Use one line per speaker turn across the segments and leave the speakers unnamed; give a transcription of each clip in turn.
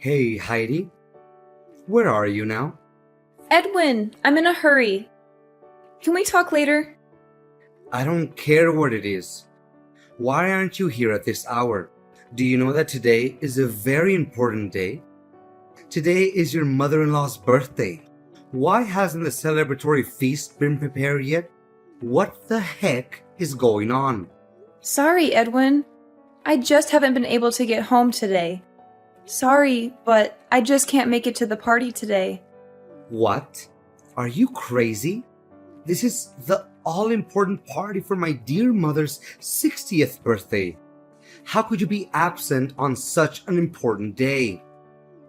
Hey, Heidi. Where are you now?
Edwin, I'm in a hurry. Can we talk later?
I don't care what it is. Why aren't you here at this hour? Do you know that today is a very important day? Today is your mother-in-law's birthday. Why hasn't the celebratory feast been prepared yet? What the heck is going on?
Sorry, Edwin. I just haven't been able to get home today. Sorry, but I just can't make it to the party today.
What? Are you crazy? This is the all-important party for my dear mother's 60th birthday. How could you be absent on such an important day?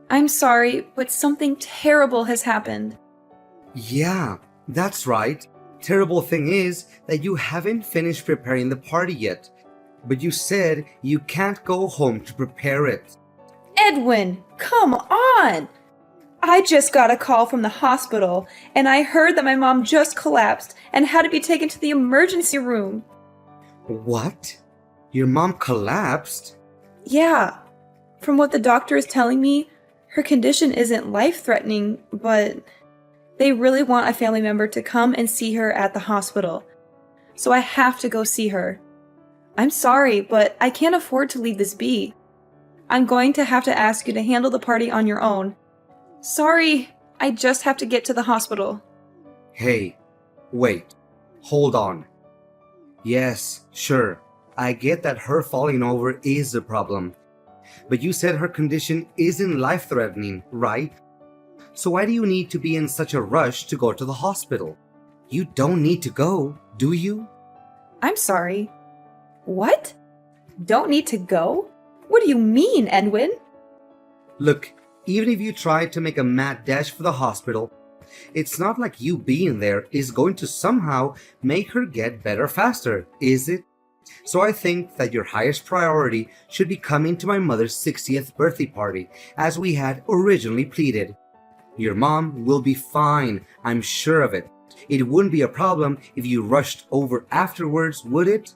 I'm sorry, but something terrible has happened.
Yeah, that's right. Terrible thing is that you haven't finished preparing the party yet. But you said you can't go home to prepare it.
Edwin, come on! I just got a call from the hospital, and I heard that my mom just collapsed and had to be taken to the emergency room.
What? Your mom collapsed?
Yeah. From what the doctor is telling me, her condition isn't life-threatening, but they really want a family member to come and see her at the hospital. So I have to go see her. I'm sorry, but I can't afford to leave this be. I'm going to have to ask you to handle the party on your own. Sorry, I just have to get to the hospital.
Hey, wait. Hold on. Yes, sure. I get that her falling over is the problem. But you said her condition isn't life-threatening, right? So why do you need to be in such a rush to go to the hospital? You don't need to go, do you?
I'm sorry. What? Don't need to go? What do you mean, Edwin?
Look, even if you try to make a mad dash for the hospital, it's not like you being there is going to somehow make her get better faster, is it? So I think that your highest priority should be coming to my mother's 60th birthday party, as we had originally pleaded. Your mom will be fine, I'm sure of it. It wouldn't be a problem if you rushed over afterwards, would it?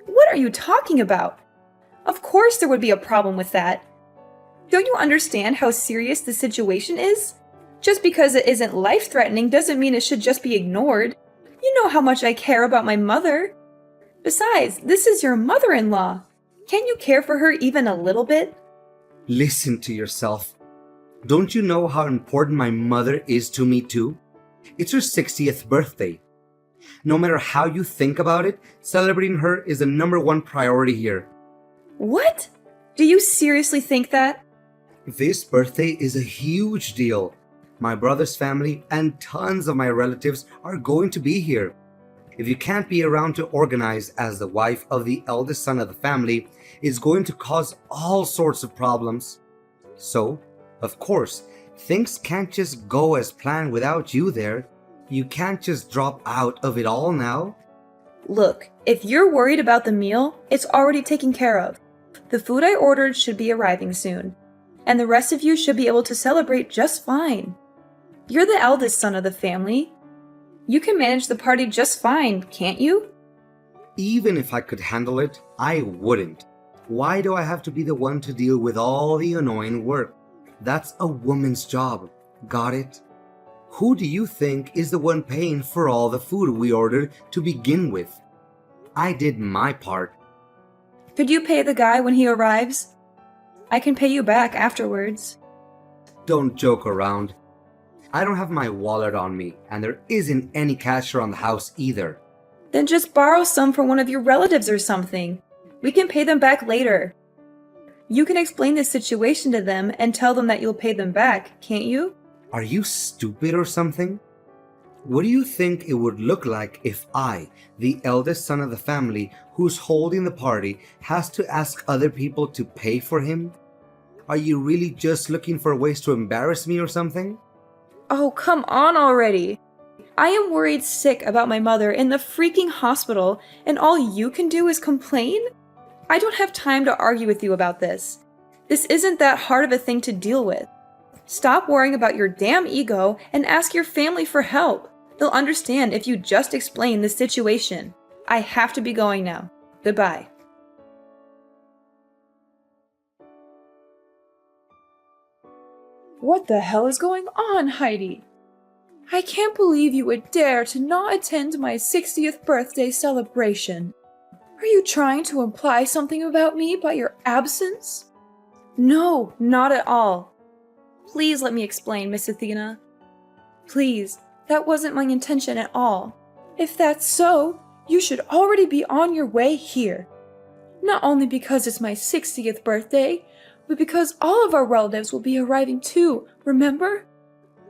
What are you talking about? Of course there would be a problem with that. Don't you understand how serious the situation is? Just because it isn't life-threatening doesn't mean it should just be ignored. You know how much I care about my mother. Besides, this is your mother-in-law. Can't you care for her even a little bit?
Listen to yourself. Don't you know how important my mother is to me too? It's her 60th birthday. No matter how you think about it, celebrating her is the number one priority here.
What? Do you seriously think that?
This birthday is a huge deal. My brother's family and tons of my relatives are going to be here. If you can't be around to organize as the wife of the eldest son of the family, it's going to cause all sorts of problems. So, of course, things can't just go as planned without you there. You can't just drop out of it all now.
Look, if you're worried about the meal, it's already taken care of. The food I ordered should be arriving soon, and the rest of you should be able to celebrate just fine. You're the eldest son of the family. You can manage the party just fine, can't you?
Even if I could handle it, I wouldn't. Why do I have to be the one to deal with all the annoying work? That's a woman's job. Got it? Who do you think is the one paying for all the food we ordered to begin with? I did my part.
Could you pay the guy when he arrives? I can pay you back afterwards.
Don't joke around. I don't have my wallet on me, and there isn't any cash around the house either.
Then just borrow some from one of your relatives or something. We can pay them back later. You can explain this situation to them and tell them that you'll pay them back, can't you?
Are you stupid or something? What do you think it would look like if I, the eldest son of the family who's holding the party, has to ask other people to pay for him? Are you really just looking for ways to embarrass me or something?
Oh, come on already. I am worried sick about my mother in the freaking hospital, and all you can do is complain? I don't have time to argue with you about this. This isn't that hard of a thing to deal with. Stop worrying about your damn ego and ask your family for help. They'll understand if you just explain the situation. I have to be going now. Goodbye. What the hell is going on, Heidi? I can't believe you would dare to not attend my 60th birthday celebration. Are you trying to imply something about me by your absence? No, not at all. Please let me explain, Miss Athena. Please, that wasn't my intention at all. If that's so, you should already be on your way here. Not only because it's my 60th birthday, but because all of our relatives will be arriving too, remember?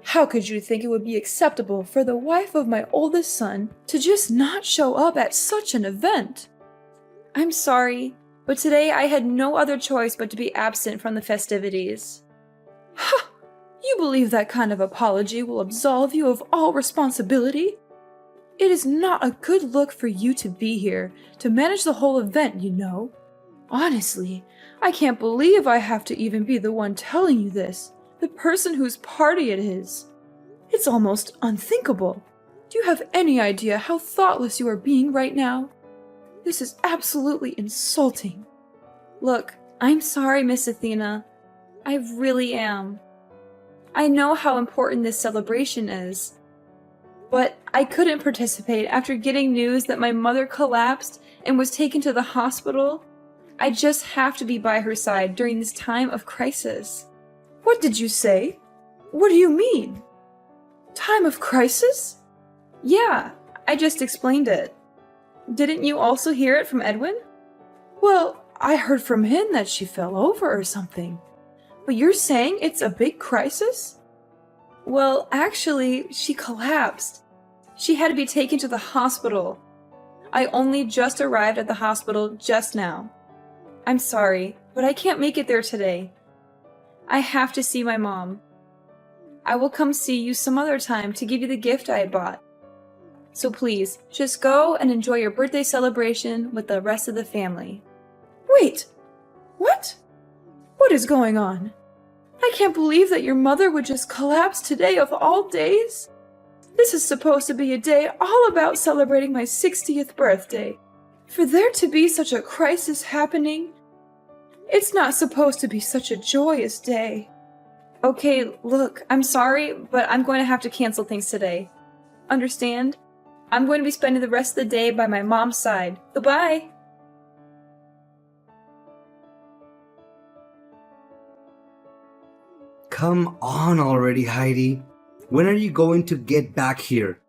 How could you think it would be acceptable for the wife of my oldest son to just not show up at such an event? I'm sorry, but today I had no other choice but to be absent from the festivities. Ha! You believe that kind of apology will absolve you of all responsibility? It is not a good look for you to be here, to manage the whole event, you know. Honestly, I can't believe I have to even be the one telling you this, the person whose party it is. It's almost unthinkable. Do you have any idea how thoughtless you are being right now? This is absolutely insulting. Look, I'm sorry, Miss Athena. I really am. I know how important this celebration is. But I couldn't participate after getting news that my mother collapsed and was taken to the hospital. I just have to be by her side during this time of crisis. What did you say? What do you mean? Time of crisis? Yeah, I just explained it. Didn't you also hear it from Edwin? Well, I heard from him that she fell over or something. But you're saying it's a big crisis? Well, actually, she collapsed. She had to be taken to the hospital. I only just arrived at the hospital just now. I'm sorry, but I can't make it there today. I have to see my mom. I will come see you some other time to give you the gift I had bought. So please, just go and enjoy your birthday celebration with the rest of the family. Wait! What? What is going on? I can't believe that your mother would just collapse today of all days. This is supposed to be a day all about celebrating my 60th birthday. For there to be such a crisis happening, it's not supposed to be such a joyous day. Okay, look, I'm sorry, but I'm going to have to cancel things today. Understand? I'm going to be spending the rest of the day by my mom's side. Goodbye!
Come on already, Heidi. When are you going to get back here?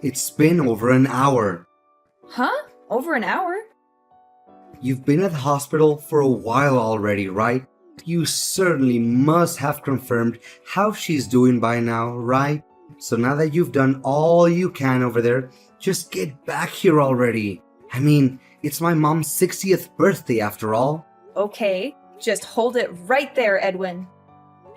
It's been over an hour.
Huh? Over an hour?
You've been at the hospital for a while already, right? You certainly must have confirmed how she's doing by now, right? So now that you've done all you can over there, just get back here already. I mean, it's my mom's 60th birthday after all.
Okay, just hold it right there, Edwin.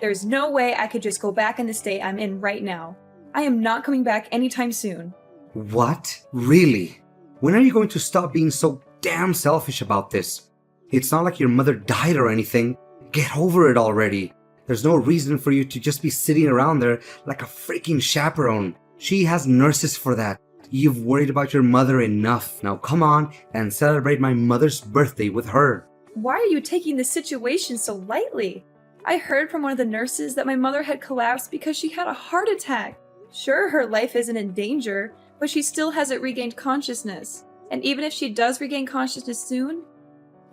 There's no way I could just go back in the state I'm in right now. I am not coming back anytime soon.
What? Really? When are you going to stop being so damn selfish about this? It's not like your mother died or anything. Get over it already. There's no reason for you to just be sitting around there like a freaking chaperone. She has nurses for that. You've worried about your mother enough. Now come on and celebrate my mother's birthday with her.
Why are you taking this situation so lightly? I heard from one of the nurses that my mother had collapsed because she had a heart attack. Sure, her life isn't in danger, but she still hasn't regained consciousness. And even if she does regain consciousness soon,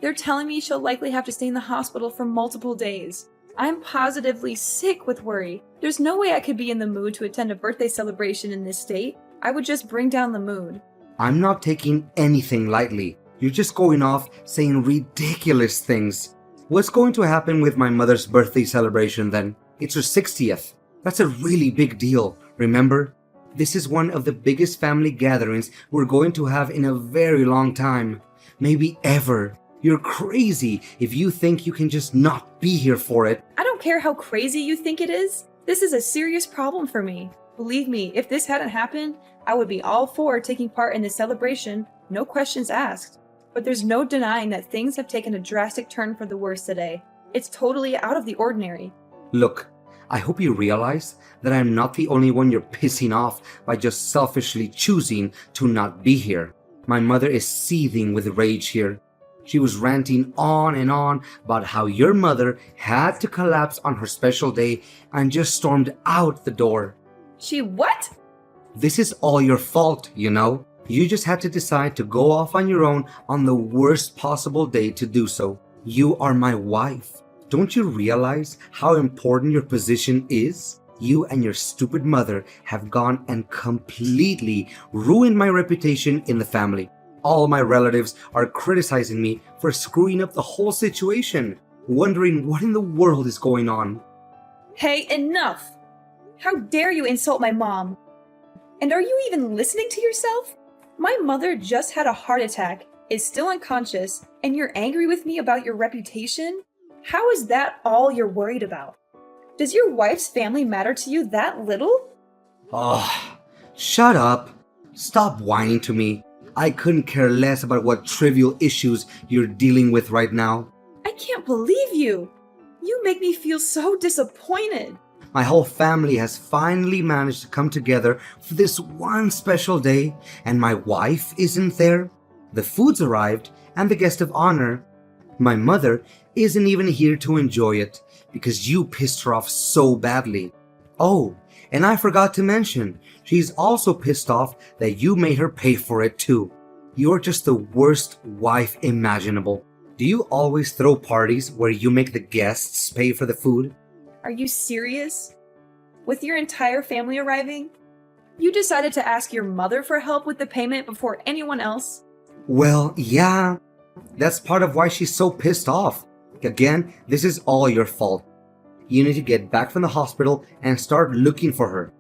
they're telling me she'll likely have to stay in the hospital for multiple days. I'm positively sick with worry. There's no way I could be in the mood to attend a birthday celebration in this state. I would just bring down the mood.
I'm not taking anything lightly. You're just going off saying ridiculous things. What's going to happen with my mother's birthday celebration then? It's her 60th. That's a really big deal, remember? This is one of the biggest family gatherings we're going to have in a very long time. Maybe ever. You're crazy if you think you can just not be here for it.
I don't care how crazy you think it is. This is a serious problem for me. Believe me, if this hadn't happened, I would be all for taking part in this celebration, no questions asked. But there's no denying that things have taken a drastic turn for the worse today. It's totally out of the ordinary.
Look, I hope you realize that I'm not the only one you're pissing off by just selfishly choosing to not be here. My mother is seething with rage here. She was ranting on and on about how your mother had to collapse on her special day and just stormed out the door.
She what?
This is all your fault, you know. You just had to decide to go off on your own on the worst possible day to do so. You are my wife. Don't you realize how important your position is? You and your stupid mother have gone and completely ruined my reputation in the family. All my relatives are criticizing me for screwing up the whole situation, wondering what in the world is going on.
Hey, enough! How dare you insult my mom? And are you even listening to yourself? My mother just had a heart attack, is still unconscious, and you're angry with me about your reputation? How is that all you're worried about? Does your wife's family matter to you that little?
Oh, shut up. Stop whining to me. I couldn't care less about what trivial issues you're dealing with right now.
I can't believe you! You make me feel so disappointed.
My whole family has finally managed to come together for this one special day, and my wife isn't there. The food's arrived, and the guest of honor, my mother, isn't even here to enjoy it because you pissed her off so badly. Oh, and I forgot to mention, she's also pissed off that you made her pay for it too. You're just the worst wife imaginable. Do you always throw parties where you make the guests pay for the food?
Are you serious? With your entire family arriving? You decided to ask your mother for help with the payment before anyone else?
Well, yeah. That's part of why she's so pissed off. Again, this is all your fault. You need to get back from the hospital and start looking for her.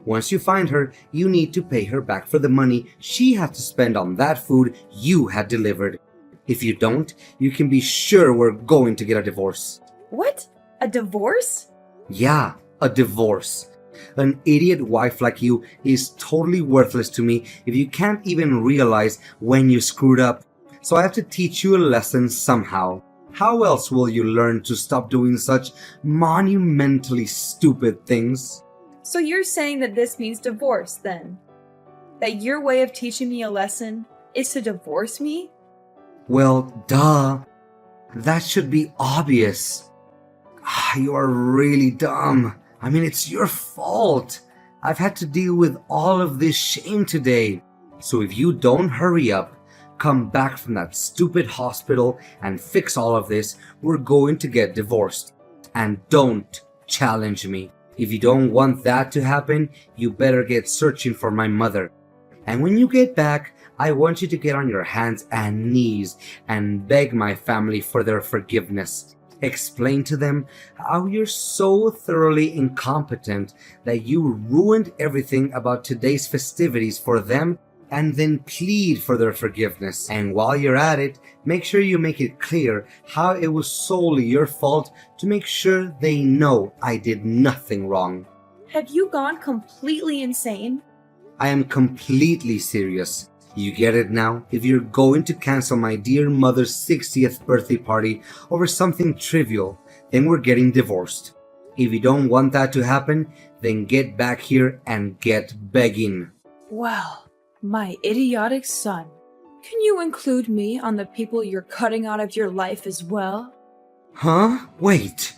Once you find her, you need to pay her back for the money she had to spend on that food you had delivered. If you don't, you can be sure we're going to get a divorce.
What? A divorce?
Yeah, a divorce. An idiot wife like you is totally worthless to me if you can't even realize when you screwed up. So I have to teach you a lesson somehow. How else will you learn to stop doing such monumentally stupid things?
So you're saying that this means divorce, then? That your way of teaching me a lesson is to divorce me?
Well, duh. That should be obvious. You are really dumb. I mean, it's your fault. I've had to deal with all of this shame today. So if you don't hurry up, come back from that stupid hospital and fix all of this, we're going to get divorced. And don't challenge me. If you don't want that to happen, you better get searching for my mother. And when you get back, I want you to get on your hands and knees and beg my family for their forgiveness. Explain to them how you're so thoroughly incompetent that you ruined everything about today's festivities for them, and then plead for their forgiveness. And while you're at it, make sure you make it clear how it was solely your fault to make sure they know I did nothing wrong.
Have you gone completely insane?
I am completely serious. You get it now? If you're going to cancel my dear mother's 60th birthday party over something trivial, then we're getting divorced. If you don't want that to happen, then get back here and get begging.
Well, my idiotic son. Can you include me on the people you're cutting out of your life as well?
Huh? Wait.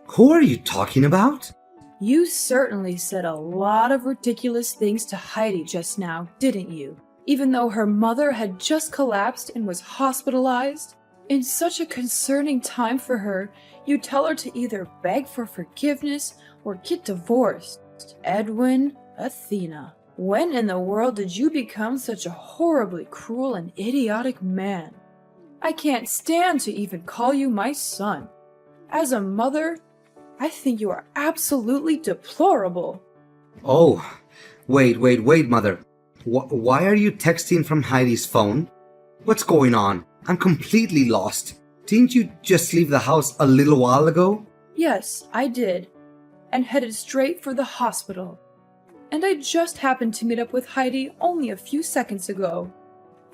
Who are you talking about?
You certainly said a lot of ridiculous things to Heidi just now, didn't you? Even though her mother had just collapsed and was hospitalized? In such a concerning time for her, you tell her to either beg for forgiveness or get divorced. Edwin, Athena, when in the world did you become such a horribly cruel and idiotic man? I can't stand to even call you my son. As a mother, I think you are absolutely deplorable.
Oh, wait, mother. Why are you texting from Heidi's phone? What's going on? I'm completely lost. Didn't you just leave the house a little while ago?
Yes, I did, and headed straight for the hospital. And I just happened to meet up with Heidi only a few seconds ago.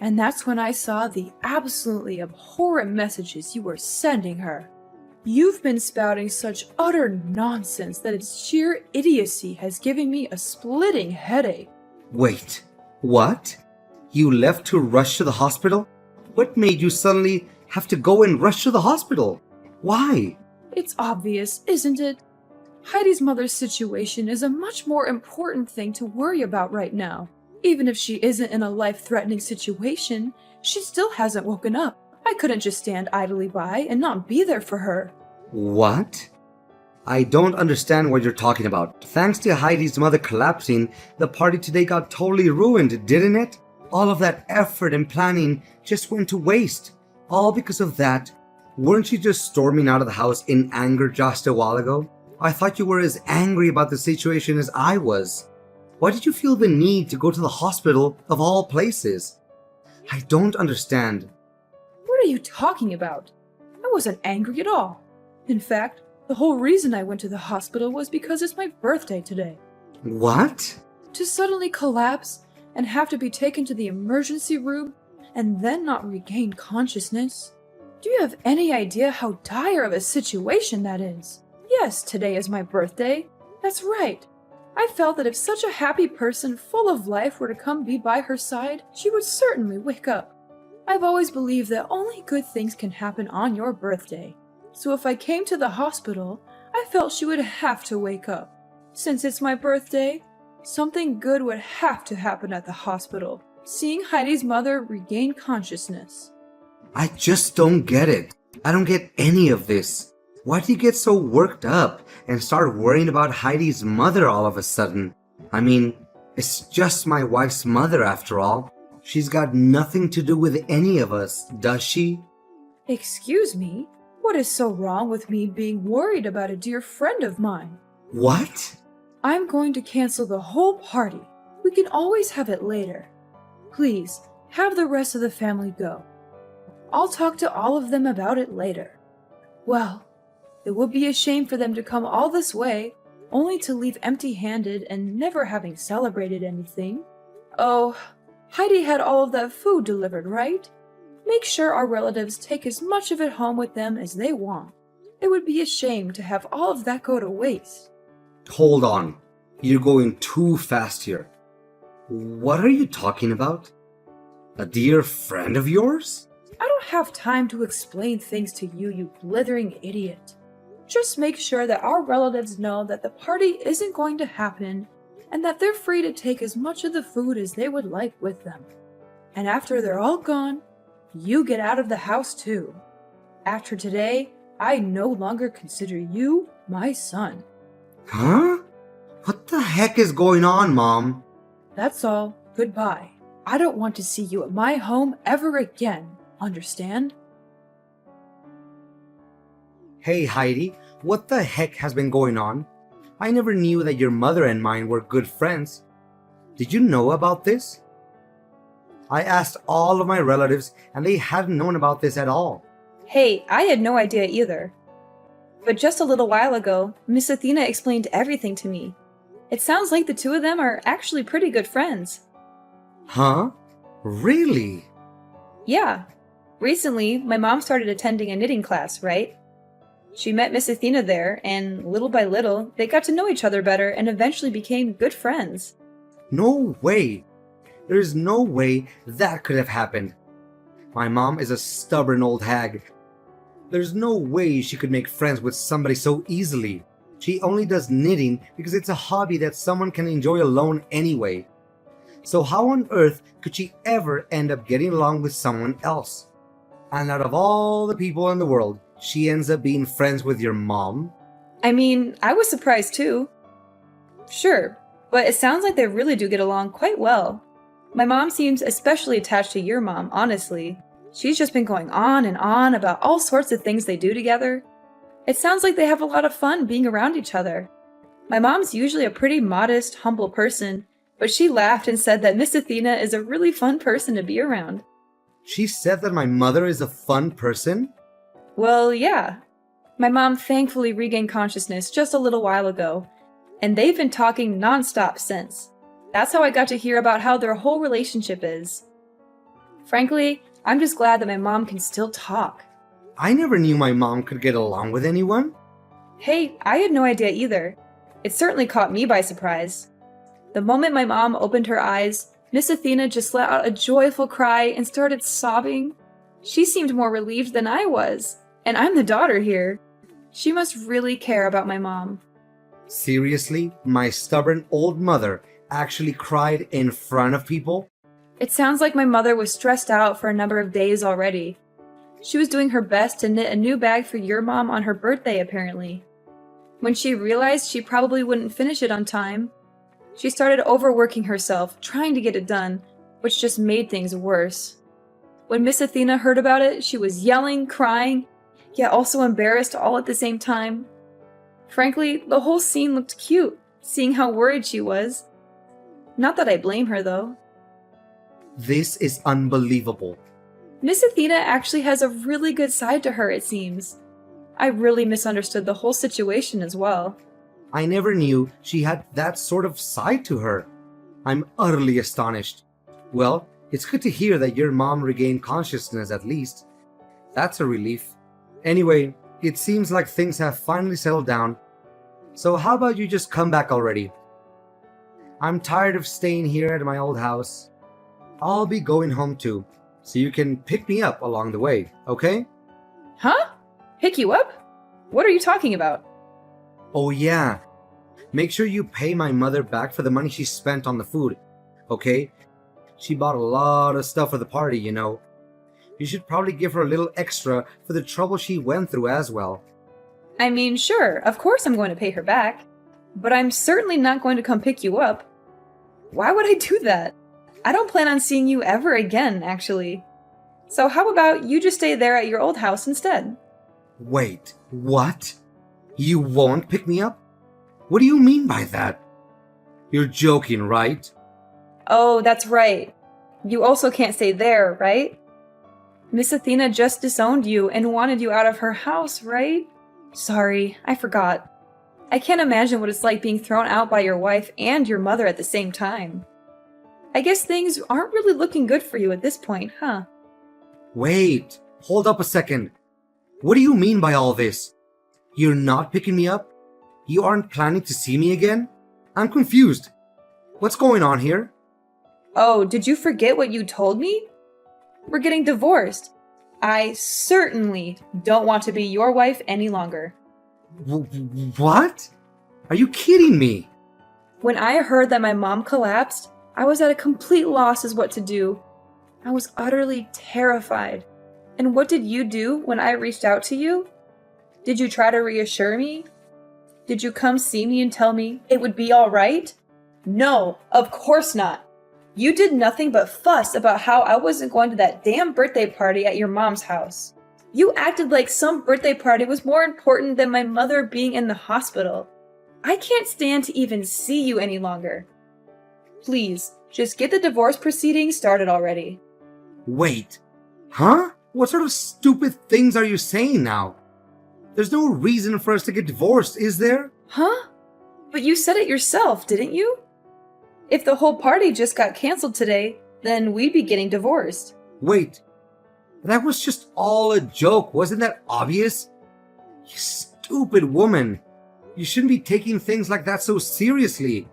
And that's when I saw the absolutely abhorrent messages you were sending her. You've been spouting such utter nonsense that its sheer idiocy has given me a splitting headache.
Wait, what? You left to rush to the hospital? What made you suddenly have to go and rush to the hospital? Why?
It's obvious, isn't it? Heidi's mother's situation is a much more important thing to worry about right now. Even if she isn't in a life-threatening situation, she still hasn't woken up. I couldn't just stand idly by and not be there for her.
What? I don't understand what you're talking about. Thanks to Heidi's mother collapsing, the party today got totally ruined, didn't it? All of that effort and planning just went to waste. All because of that. Weren't you just storming out of the house in anger just a while ago? I thought you were as angry about the situation as I was. Why did you feel the need to go to the hospital of all places? I don't understand.
What are you talking about? I wasn't angry at all. In fact, the whole reason I went to the hospital was because it's my birthday today.
What?
To suddenly collapse and have to be taken to the emergency room and then not regain consciousness? Do you have any idea how dire of a situation that is? Yes, today is my birthday. That's right. I felt that if such a happy person full of life were to come be by her side, she would certainly wake up. I've always believed that only good things can happen on your birthday. So if I came to the hospital, I felt she would have to wake up. Since it's my birthday, something good would have to happen at the hospital, seeing Heidi's mother regain consciousness.
I just don't get it. I don't get any of this. Why do you get so worked up and start worrying about Heidi's mother all of a sudden? I mean, it's just my wife's mother after all. She's got nothing to do with any of us, does she?
Excuse me? What is so wrong with me being worried about a dear friend of mine?
What?
I'm going to cancel the whole party. We can always have it later. Please, have the rest of the family go. I'll talk to all of them about it later. Well, it would be a shame for them to come all this way, only to leave empty-handed and never having celebrated anything. Oh, Heidi had all of that food delivered, right? Make sure our relatives take as much of it home with them as they want. It would be a shame to have all of that go to waste.
Hold on. You're going too fast here. What are you talking about? A dear friend of yours?
I don't have time to explain things to you, you blithering idiot. Just make sure that our relatives know that the party isn't going to happen and that they're free to take as much of the food as they would like with them. And after they're all gone, you get out of the house too. After today, I no longer consider you my son.
Huh? What the heck is going on, Mom?
That's all. Goodbye. I don't want to see you at my home ever again. Understand?
Hey, Heidi, what the heck has been going on? I never knew that your mother and mine were good friends. Did you know about this? I asked all of my relatives and they hadn't known about this at all.
Hey, I had no idea either. But just a little while ago, Miss Athena explained everything to me. It sounds like the two of them are actually pretty good friends.
Huh? Really?
Yeah. Recently, my mom started attending a knitting class, right? She met Miss Athena there, and little by little, they got to know each other better and eventually became good friends.
No way. There's no way that could have happened. My mom is a stubborn old hag. There's no way she could make friends with somebody so easily. She only does knitting because it's a hobby that someone can enjoy alone anyway. So how on earth could she ever end up getting along with someone else? And out of all the people in the world, she ends up being friends with your mom?
I mean, I was surprised too. Sure, but it sounds like they really do get along quite well. My mom seems especially attached to your mom, honestly. She's just been going on and on about all sorts of things they do together. It sounds like they have a lot of fun being around each other. My mom's usually a pretty modest, humble person, but she laughed and said that Miss Athena is a really fun person to be around.
She said that my mother is a fun person?
Well, yeah. My mom thankfully regained consciousness just a little while ago, and they've been talking nonstop since. That's how I got to hear about how their whole relationship is. Frankly, I'm just glad that my mom can still talk.
I never knew my mom could get along with anyone.
Hey, I had no idea either. It certainly caught me by surprise. The moment my mom opened her eyes, Miss Athena just let out a joyful cry and started sobbing. She seemed more relieved than I was, and I'm the daughter here. She must really care about my mom.
Seriously? My stubborn old mother actually cried in front of people?
It sounds like my mother was stressed out for a number of days already. She was doing her best to knit a new bag for your mom on her birthday, apparently. When she realized she probably wouldn't finish it on time, she started overworking herself, trying to get it done, which just made things worse. When Miss Athena heard about it, she was yelling, crying, yet also embarrassed all at the same time. Frankly, the whole scene looked cute, seeing how worried she was. Not that I blame her, though.
This is unbelievable.
Miss Athena actually has a really good side to her, it seems. I really misunderstood the whole situation as well.
I never knew she had that sort of side to her. I'm utterly astonished. Well, it's good to hear that your mom regained consciousness at least. That's a relief. Anyway, it seems like things have finally settled down. So how about you just come back already? I'm tired of staying here at my old house. I'll be going home too, so you can pick me up along the way, okay?
Huh? Pick you up? What are you talking about?
Oh yeah. Make sure you pay my mother back for the money she spent on the food, okay? She bought a lot of stuff for the party, you know. You should probably give her a little extra for the trouble she went through as well.
I mean, sure, of course I'm going to pay her back. But I'm certainly not going to come pick you up. Why would I do that? I don't plan on seeing you ever again, actually. So how about you just stay there at your old house instead?
Wait, what? You won't pick me up? What do you mean by that? You're joking, right?
Oh, that's right. You also can't stay there, right? Miss Athena just disowned you and wanted you out of her house, right? Sorry, I forgot. I can't imagine what it's like being thrown out by your wife and your mother at the same time. I guess things aren't really looking good for you at this point, huh?
Wait, hold up a second. What do you mean by all this? You're not picking me up? You aren't planning to see me again? I'm confused. What's going on here?
Oh, did you forget what you told me? We're getting divorced. I certainly don't want to be your wife any longer.
What? Are you kidding me?
When I heard that my mom collapsed, I was at a complete loss as what to do. I was utterly terrified. And what did you do when I reached out to you? Did you try to reassure me? Did you come see me and tell me it would be all right? No, of course not. You did nothing but fuss about how I wasn't going to that damn birthday party at your mom's house. You acted like some birthday party was more important than my mother being in the hospital. I can't stand to even see you any longer. Please, just get the divorce proceedings started already.
Wait. Huh? What sort of stupid things are you saying now? There's no reason for us to get divorced, is there?
Huh? But you said it yourself, didn't you? If the whole party just got canceled today, then we'd be getting divorced.
Wait. That was just all a joke, wasn't that obvious? You stupid woman. You shouldn't be taking things like that so seriously.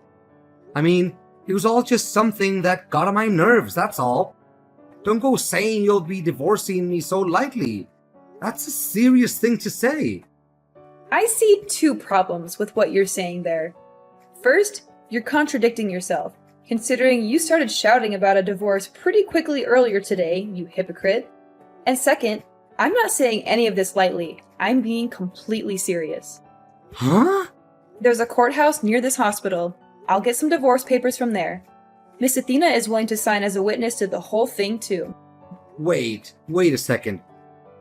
I mean, it was all just something that got on my nerves, that's all. Don't go saying you'll be divorcing me so lightly. That's a serious thing to say.
I see two problems with what you're saying there. First, you're contradicting yourself, considering you started shouting about a divorce pretty quickly earlier today, you hypocrite. And second, I'm not saying any of this lightly. I'm being completely serious.
Huh?
There's a courthouse near this hospital. I'll get some divorce papers from there. Miss Athena is willing to sign as a witness to the whole thing, too.
Wait a second.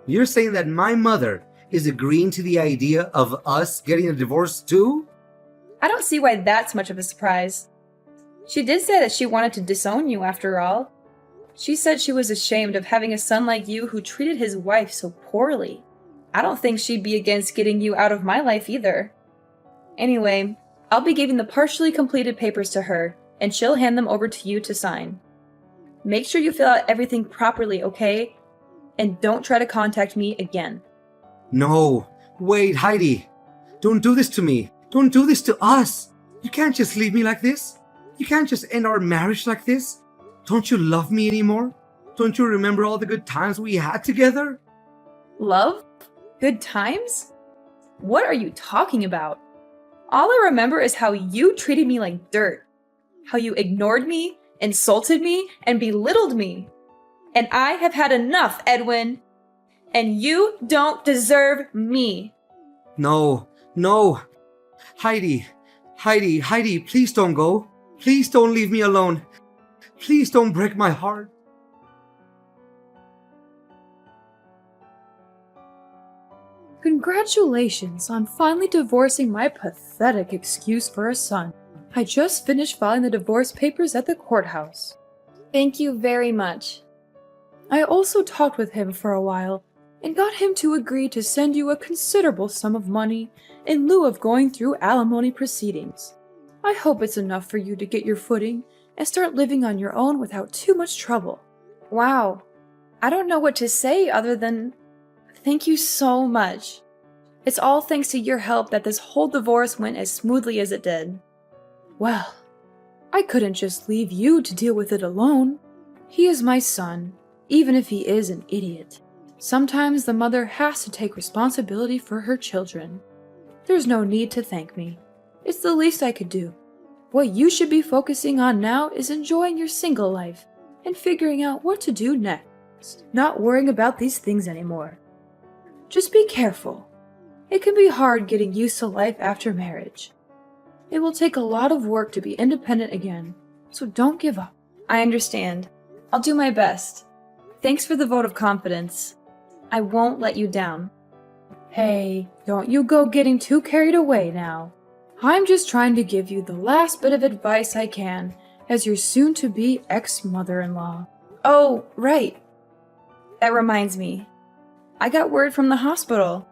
You're saying that my mother is agreeing to the idea of us getting a divorce too?
I don't see why that's much of a surprise. She did say that she wanted to disown you after all. She said she was ashamed of having a son like you who treated his wife so poorly. I don't think she'd be against getting you out of my life either. Anyway, I'll be giving the partially completed papers to her, and she'll hand them over to you to sign. Make sure you fill out everything properly, okay? And don't try to contact me again.
No. Wait, Heidi. Don't do this to me. Don't do this to us. You can't just leave me like this. You can't just end our marriage like this. Don't you love me anymore? Don't you remember all the good times we had together?
Love? Good times? What are you talking about? All I remember is how you treated me like dirt. How you ignored me, insulted me, and belittled me. And I have had enough, Edwin. And you don't deserve me.
No, no. Heidi, please don't go. Please don't leave me alone. Please don't break my heart.
Congratulations on finally divorcing my pathetic excuse for a son. I just finished filing the divorce papers at the courthouse.
Thank you very much.
I also talked with him for a while and got him to agree to send you a considerable sum of money in lieu of going through alimony proceedings. I hope it's enough for you to get your footing and start living on your own without too much trouble.
Wow. I don't know what to say other than thank you so much. It's all thanks to your help that this whole divorce went as smoothly as it did.
Well, I couldn't just leave you to deal with it alone. He is my son, even if he is an idiot. Sometimes the mother has to take responsibility for her children. There's no need to thank me. It's the least I could do. What you should be focusing on now is enjoying your single life and figuring out what to do next, not worrying about these things anymore. Just be careful. It can be hard getting used to life after marriage. It will take a lot of work to be independent again, so don't give up.
I understand. I'll do my best. Thanks for the vote of confidence. I won't let you down.
Hey, don't you go getting too carried away now. I'm just trying to give you the last bit of advice I can as your soon-to-be ex-mother-in-law.
Oh, right. That reminds me. I got word from the hospital.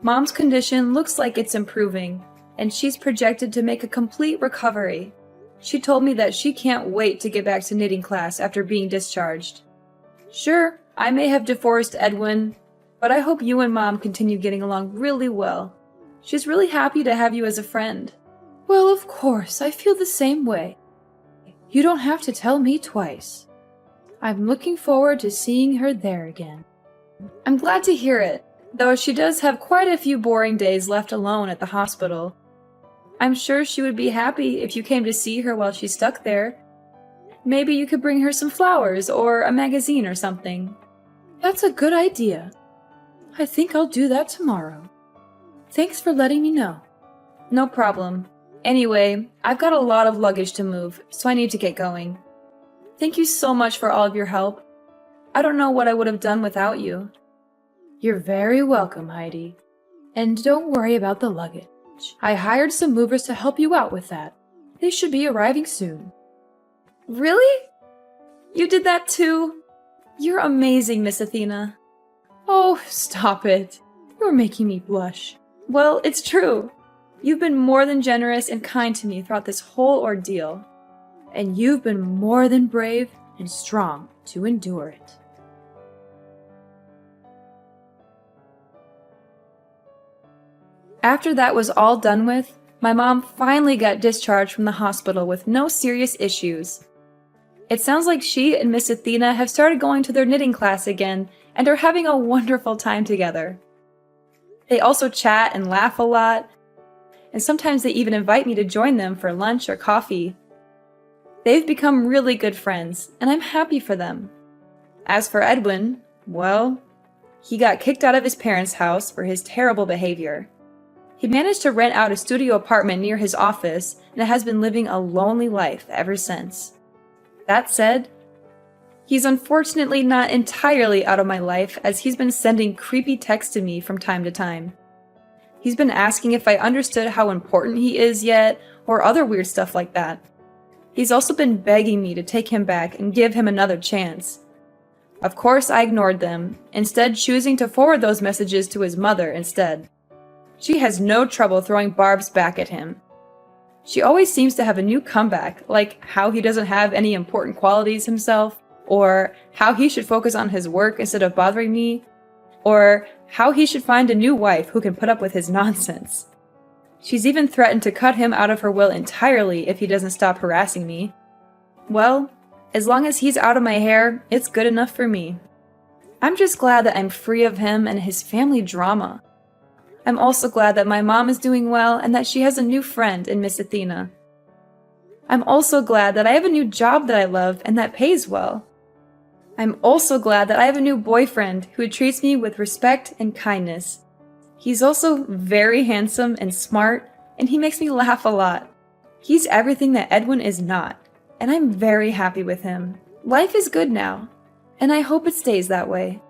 Mom's condition looks like it's improving, and she's projected to make a complete recovery. She told me that she can't wait to get back to knitting class after being discharged. Sure, I may have divorced Edwin, but I hope you and Mom continue getting along really well. She's really happy to have you as a friend.
Well, of course, I feel the same way. You don't have to tell me twice. I'm looking forward to seeing her there again.
I'm glad to hear it, though she does have quite a few boring days left alone at the hospital. I'm sure she would be happy if you came to see her while she's stuck there. Maybe you could bring her some flowers or a magazine or something.
That's a good idea. I think I'll do that tomorrow. Thanks for letting me know.
No problem. Anyway, I've got a lot of luggage to move, so I need to get going. Thank you so much for all of your help. I don't know what I would have done without you.
You're very welcome, Heidi. And don't worry about the luggage. I hired some movers to help you out with that. They should be arriving soon.
Really? You did that too? You're amazing, Miss Athena.
Oh, stop it. You're making me blush.
Well, it's true. You've been more than generous and kind to me throughout this whole ordeal.
And you've been more than brave and strong to endure it.
After that was all done with, my mom finally got discharged from the hospital with no serious issues. It sounds like she and Miss Athena have started going to their knitting class again and are having a wonderful time together. They also chat and laugh a lot, and sometimes they even invite me to join them for lunch or coffee. They've become really good friends, and I'm happy for them. As for Edwin, well, he got kicked out of his parents' house for his terrible behavior. He managed to rent out a studio apartment near his office and has been living a lonely life ever since. That said, he's unfortunately not entirely out of my life, as he's been sending creepy texts to me from time to time. He's been asking if I understood how important he is yet, or other weird stuff like that. He's also been begging me to take him back and give him another chance. Of course, I ignored them, instead choosing to forward those messages to his mother instead. She has no trouble throwing barbs back at him. She always seems to have a new comeback, like how he doesn't have any important qualities himself, or how he should focus on his work instead of bothering me, or how he should find a new wife who can put up with his nonsense. She's even threatened to cut him out of her will entirely if he doesn't stop harassing me. Well, As long as he's out of my hair, it's good enough for me. I'm just glad that I'm free of him and his family drama. I'm also glad that my mom is doing well and that she has a new friend in Miss Athena. I'm also glad that I have a new job that I love and that pays well. I'm also glad that I have a new boyfriend who treats me with respect and kindness. He's also very handsome and smart, and he makes me laugh a lot. He's everything that Edwin is not, and I'm very happy with him. Life is good now, and I hope it stays that way.